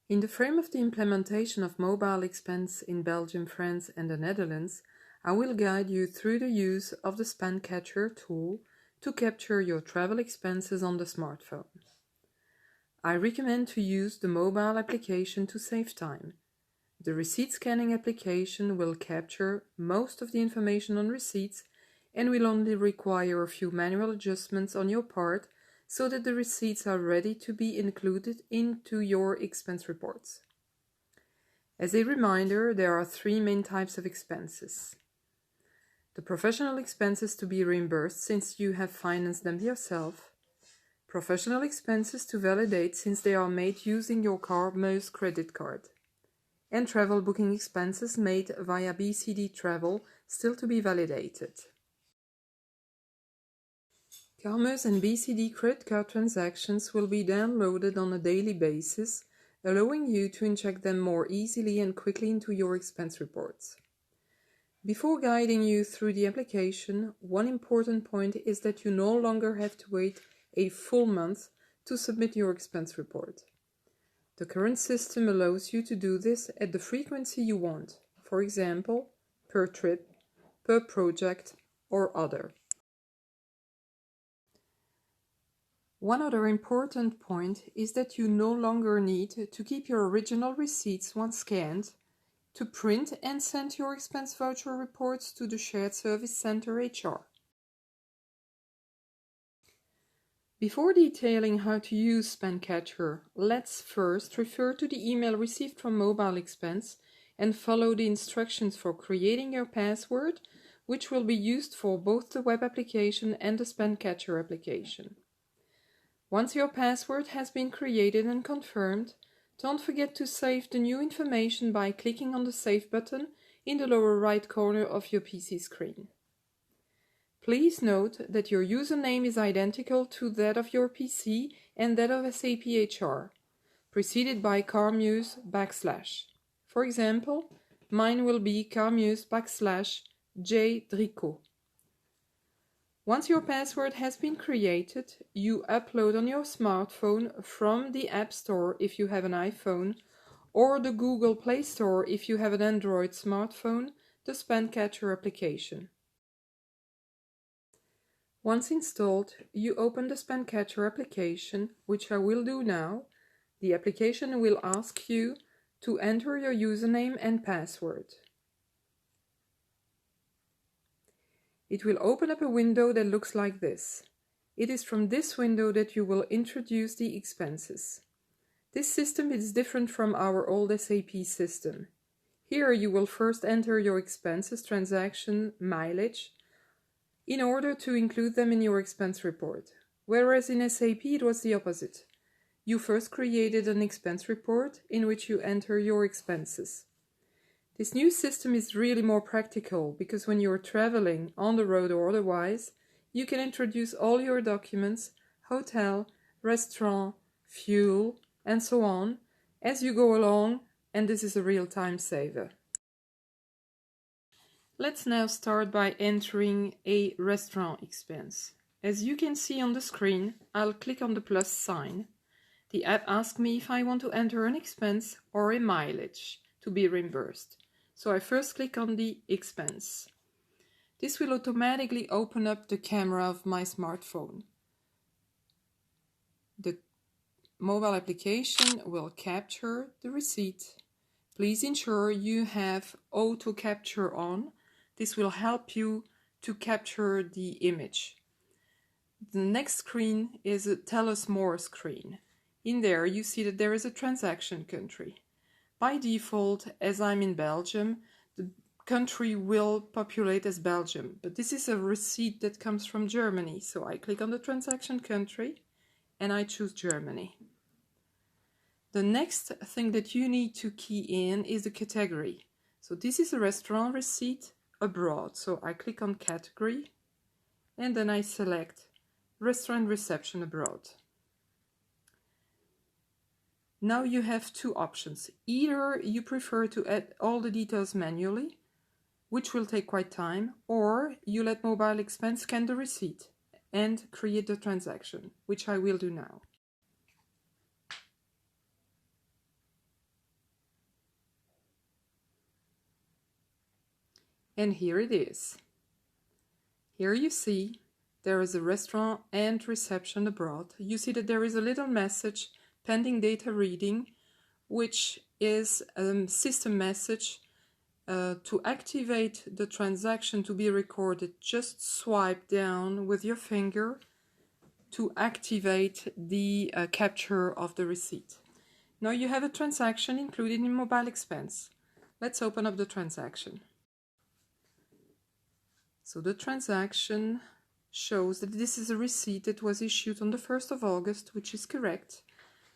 In the frame of the implementation of Mobilexpense in Belgium, France and the Netherlands, I will guide you through the use of the spend catcher tool to capture your travel expenses on the smartphone. I recommend to use the mobile application to save time. The receipt scanning application will capture most of the information on receipts and will only require a few manual adjustments on your part so that the receipts are ready to be included into your expense reports. As a reminder, there are three main types of expenses. The professional expenses to be reimbursed since you have financed them yourself, professional expenses to validate since they are made using your Carmeuse credit card, and travel booking expenses made via BCD Travel still to be validated. Carmeuse and BCD credit card transactions will be downloaded on a daily basis, allowing you to inject them more easily and quickly into your expense reports. Before guiding you through the application, one important point is that you no longer have to wait a full month to submit your expense report. The current system allows you to do this at the frequency you want, for example, per trip, per project, or other. One other important point is that you no longer need to keep your original receipts once scanned to print and send your expense voucher reports to the Shared Service Center HR. Before detailing how to use Spend Catcher, let's first refer to the email received from Mobilexpense and follow the instructions for creating your password, which will be used for both the web application and the Spend Catcher application. Once your password has been created and confirmed, don't forget to save the new information by clicking on the Save button in the lower right corner of your PC screen. Please note that your username is identical to that of your PC and that of SAP HR, preceded by Carmeuse /. For example, mine will be Carmeuse /J Dricot. Once your password has been created, you upload on your smartphone from the App Store if you have an iPhone, or the Google Play Store if you have an Android smartphone, the Spend Catcher application. Once installed, you open the Spend Catcher application, which I will do now. The application will ask you to enter your username and password. It will open up a window that looks like this. It is from this window that you will introduce the expenses. This system is different from our old SAP system. Here you will first enter your expenses, transaction, mileage, in order to include them in your expense report. Whereas in SAP it was the opposite. You first created an expense report in which you enter your expenses. This new system is really more practical because when you're traveling on the road or otherwise, you can introduce all your documents, hotel, restaurant, fuel, and so on, as you go along, and this is a real time saver. Let's now start by entering a restaurant expense. As you can see on the screen, I'll click on the plus sign. The app asks me if I want to enter an expense or a mileage to be reimbursed. So I first click on the expense. This will automatically open up the camera of my smartphone. The mobile application will capture the receipt. Please ensure you have auto capture on. This will help you to capture the image. The next screen is a Tell Us More screen. In there you see that there is a transaction country. By default, as I'm in Belgium, the country will populate as Belgium, but this is a receipt that comes from Germany, so I click on the transaction country and I choose Germany. The next thing that you need to key in is the category. So this is a restaurant receipt abroad, so I click on category and then I select restaurant reception abroad. Now you have two options. Either you prefer to add all the details manually, which will take quite time, or you let Mobilexpense scan the receipt and create the transaction, which I will do now. And here it is. Here you see there is a restaurant and reception abroad. You see that there is a little message, pending data reading, which is a system message. To activate the transaction to be recorded, just swipe down with your finger to activate the capture of the receipt. Now you have a transaction included in Mobilexpense. Let's open up the transaction. So the transaction shows that this is a receipt that was issued on the 1st of August, which is correct.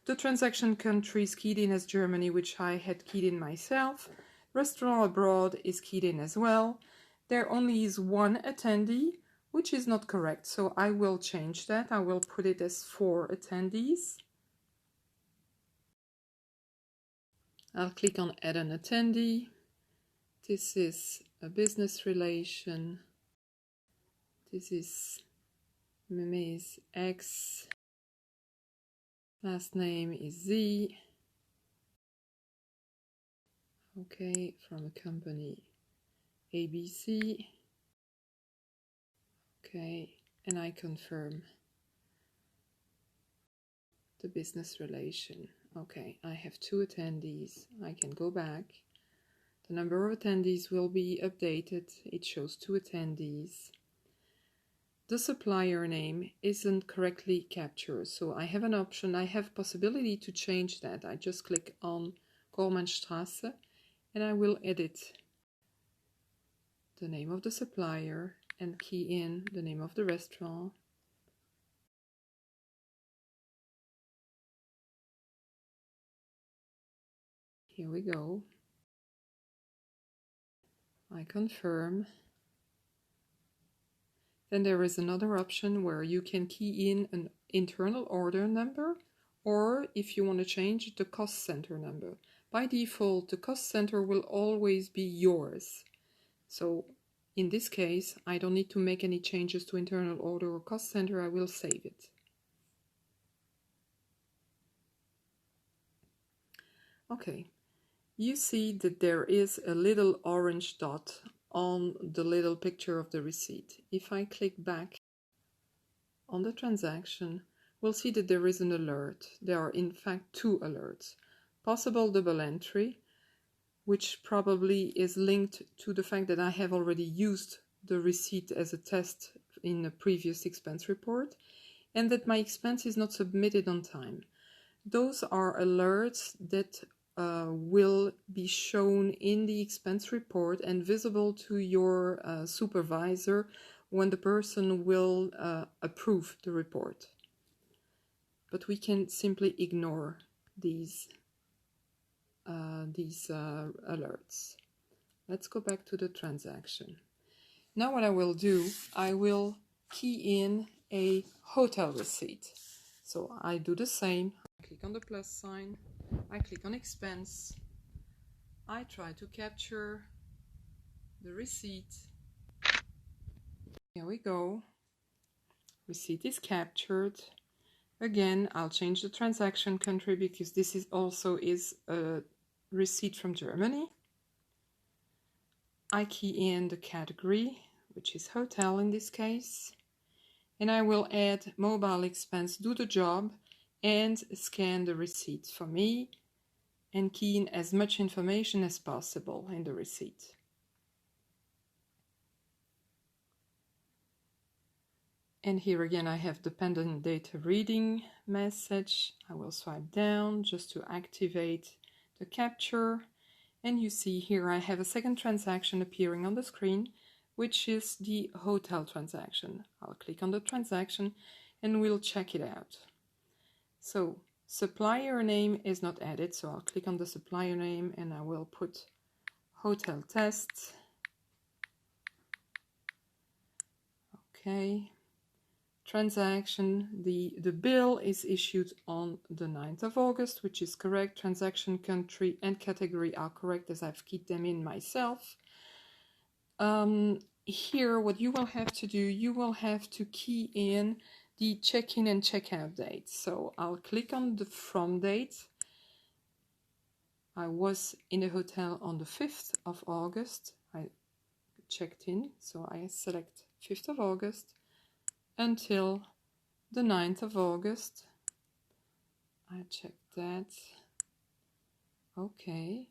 The transaction country is keyed in as Germany, which I had keyed in myself. Restaurant abroad is keyed in as well. There only is one attendee, which is not correct, so I will change that. I will put it as 4 attendees. I'll click on Add an Attendee. This is a business relation. This is Ms. X. Last name is Z. Okay, from a company ABC. Okay, and I confirm the business relation. Okay, I have 2 attendees. I can go back. The number of attendees will be updated. It shows 2 attendees. The supplier name isn't correctly captured, so I have an option. I have possibility to change that. I just click on Gormannstrasse and I will edit the name of the supplier and key in the name of the restaurant. Here we go. I confirm. Then there is another option where you can key in an internal order number, or if you want to change, the cost center number. By default, the cost center will always be yours. So in this case, I don't need to make any changes to internal order or cost center. I will save it. Okay, you see that there is a little orange dot on the little picture of the receipt. If I click back on the transaction, we'll see that there is an alert. There are in fact 2 alerts. Possible double entry, which probably is linked to the fact that I have already used the receipt as a test in a previous expense report, and that my expense is not submitted on time. Those are alerts that will be shown in the expense report and visible to your supervisor when the person will approve the report. But we can simply ignore these alerts. Let's go back to the transaction. Now what I will do, I will key in a hotel receipt. So I do the same. I click on the plus sign. I click on expense. I try to capture the receipt. Here we go. Receipt is captured. Again, I'll change the transaction country because this is also a receipt from Germany. I key in the category, which is hotel in this case, and I will add Mobilexpense, do the job, and scan the receipt for me, and key in as much information as possible in the receipt. And here again I have the pending data reading message. I will swipe down just to activate the capture. And you see here I have a second transaction appearing on the screen, which is the hotel transaction. I'll click on the transaction and we'll check it out. So supplier name is not added, so I'll click on the supplier name and I will put hotel test. Okay. Transaction, the bill is issued on the 9th of August, which is correct. Transaction country and category are correct as I've keyed them in myself. Here, what you will have to do, you will have to key in the check-in and check-out date. So I'll click on the from date. I was in a hotel on the 5th of August. I checked in. So I select 5th of August until the 9th of August. I check that. Okay.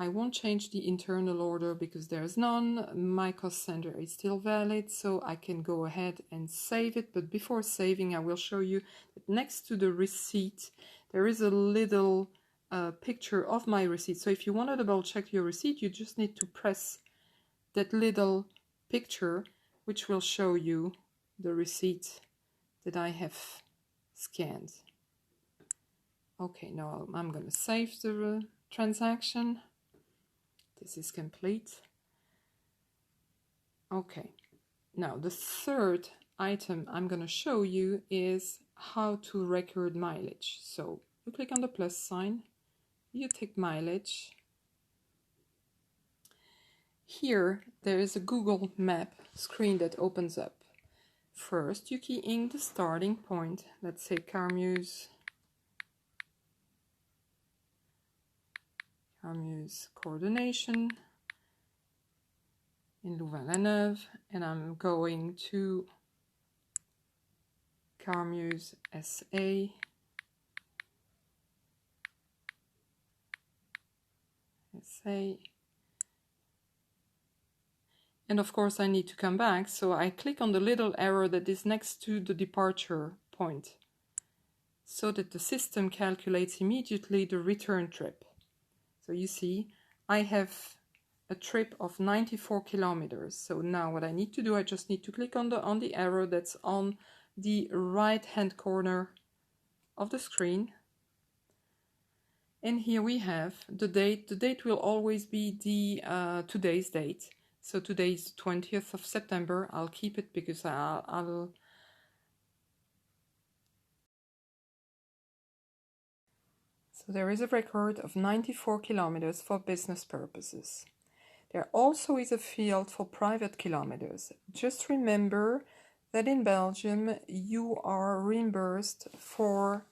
I won't change the internal order because there's none. My cost center is still valid, so I can go ahead and save it. But before saving, I will show you that next to the receipt, there is a little picture of my receipt. So if you want to double check your receipt, you just need to press that little picture, which will show you the receipt that I have scanned. Okay, now I'm going to save the transaction. This is complete. Okay, now the third item I'm going to show you is how to record mileage. So you click on the plus sign, you tick mileage. Here there is a Google Map screen that opens up. First you key in the starting point, let's say Carmeuse coordination in Louvain-la-Neuve, and I'm going to Carmeuse SA, and of course I need to come back, so I click on the little arrow that is next to the departure point so that the system calculates immediately the return trip. So you see, I have a trip of 94 kilometers. So now what I need to do, I just need to click on the arrow that's on the right hand corner of the screen. And here we have the date. The date will always be the today's date. So today is 20th of September. I'll keep it because I'll So there is a record of 94 kilometers for business purposes. There also is a field for private kilometers. Just remember that in Belgium you are reimbursed for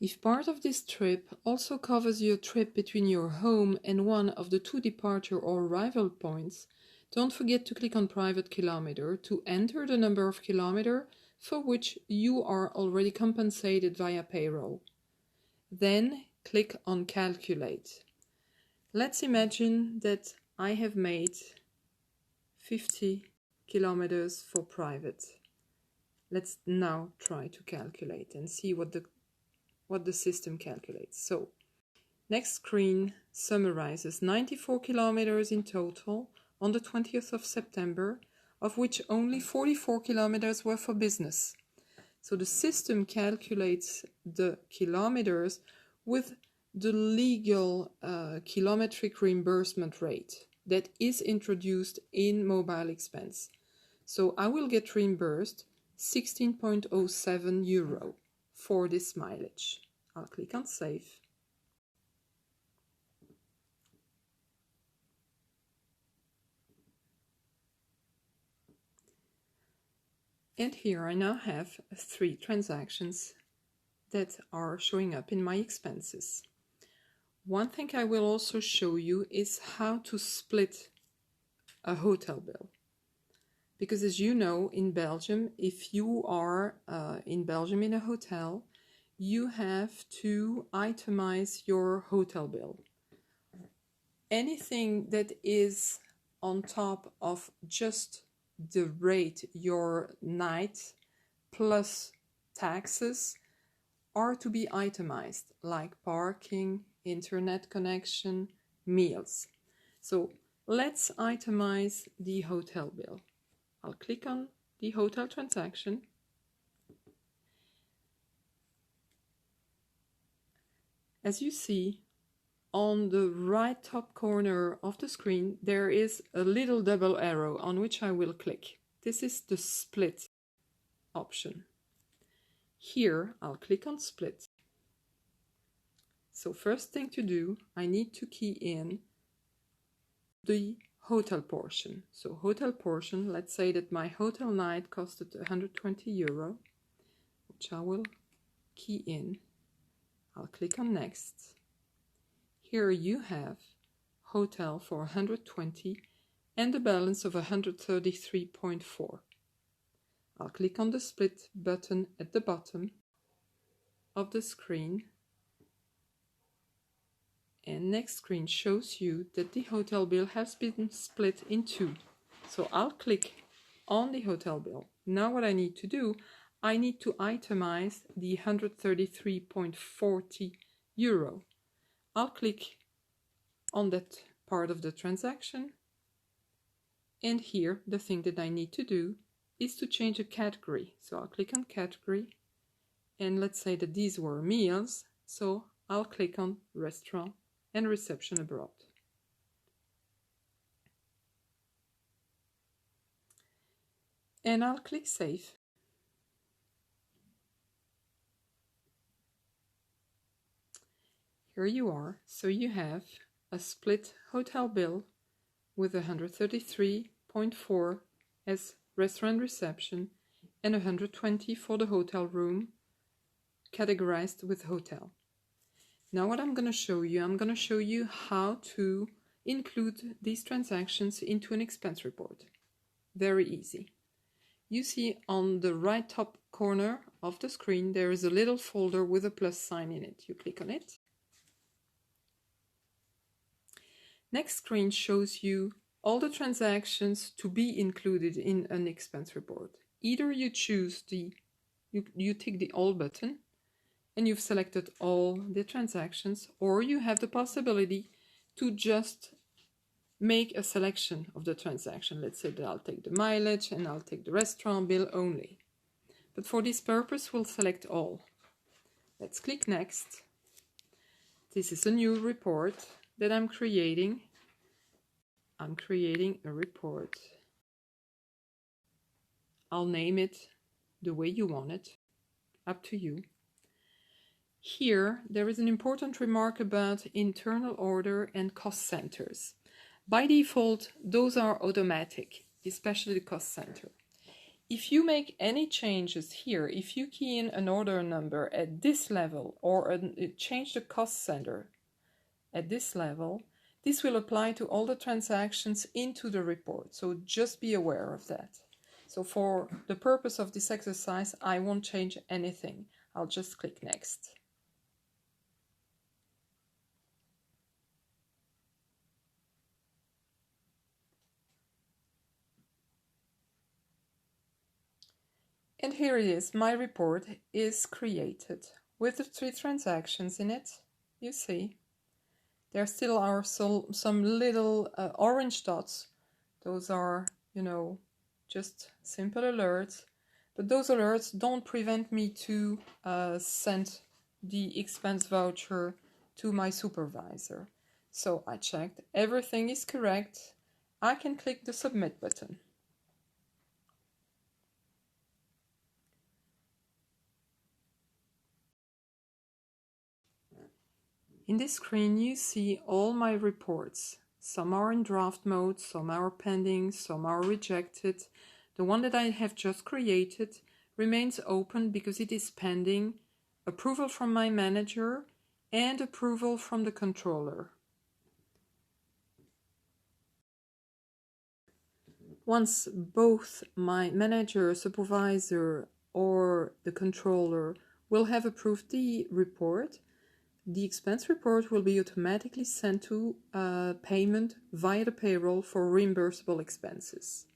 if part of this trip also covers your trip between your home and one of the 2 departure or arrival points. Don't forget to click on private kilometer to enter the number of kilometers for which you are already compensated via payroll. Then click on calculate. Let's imagine that I have made 50 kilometers for private. Let's now try to calculate and see what the system calculates. So next screen summarizes 94 kilometers in total on the 20th of September, of which only 44 kilometers were for business. So the system calculates the kilometers with the legal kilometric reimbursement rate that is introduced in Mobilexpense. So I will get reimbursed 16.07 euro for this mileage. I'll click on save. And here I now have 3 transactions that are showing up in my expenses. One thing I will also show you is how to split a hotel bill. Because as you know, in Belgium, if you are in Belgium in a hotel, you have to itemize your hotel bill. Anything that is on top of just the rate, your night plus taxes, are to be itemized, like parking, internet connection, meals. So let's itemize the hotel bill. I'll click on the hotel transaction. As you see, on the right top corner of the screen, there is a little double arrow on which I will click. This is the split option. Here, I'll click on split. So first thing to do, I need to key in the hotel portion. So hotel portion, let's say that my hotel night costed 120 euro, which I will key in. I'll click on next. Here you have hotel for 120 and a balance of 133.4. I'll click on the split button at the bottom of the screen, and next screen shows you that the hotel bill has been split in two. So I'll click on the hotel bill. Now what I need to do, I need to itemize the 133.40 euro. I'll click on that part of the transaction, and here the thing that I need to do is to change a category. So I'll click on category, and let's say that these were meals, so I'll click on restaurant and reception abroad. And I'll click save. Here you are. So you have a split hotel bill with 133.4 as restaurant reception and 120 for the hotel room, categorized with hotel. Now what I'm going to show you how to include these transactions into an expense report. Very easy. You see on the right top corner of the screen there is a little folder with a plus sign in it. You click on it. Next screen shows you all the transactions to be included in an expense report. Either you choose you tick the all button and you've selected all the transactions, or you have the possibility to just make a selection of the transaction. Let's say that I'll take the mileage and I'll take the restaurant bill only. But for this purpose, we'll select all. Let's click next. This is a new report that I'm creating. I'm creating a report. I'll name it the way you want it, up to you. Here, there is an important remark about internal order and cost centers. By default, those are automatic, especially the cost center. If you make any changes here, if you key in an order number at this level or change the cost center at this level, this will apply to all the transactions into the report. So just be aware of that. So for the purpose of this exercise, I won't change anything. I'll just click next. And here it is, my report is created with the 3 transactions in it. You see, there still are some little orange dots. Those are, just simple alerts. But those alerts don't prevent me to send the expense voucher to my supervisor. So I checked, everything is correct. I can click the submit button. In this screen, you see all my reports. Some are in draft mode, some are pending, some are rejected. The one that I have just created remains open because it is pending approval from my manager and approval from the controller. Once both my manager, supervisor, or the controller will have approved the report, the expense report will be automatically sent to payment via the payroll for reimbursable expenses.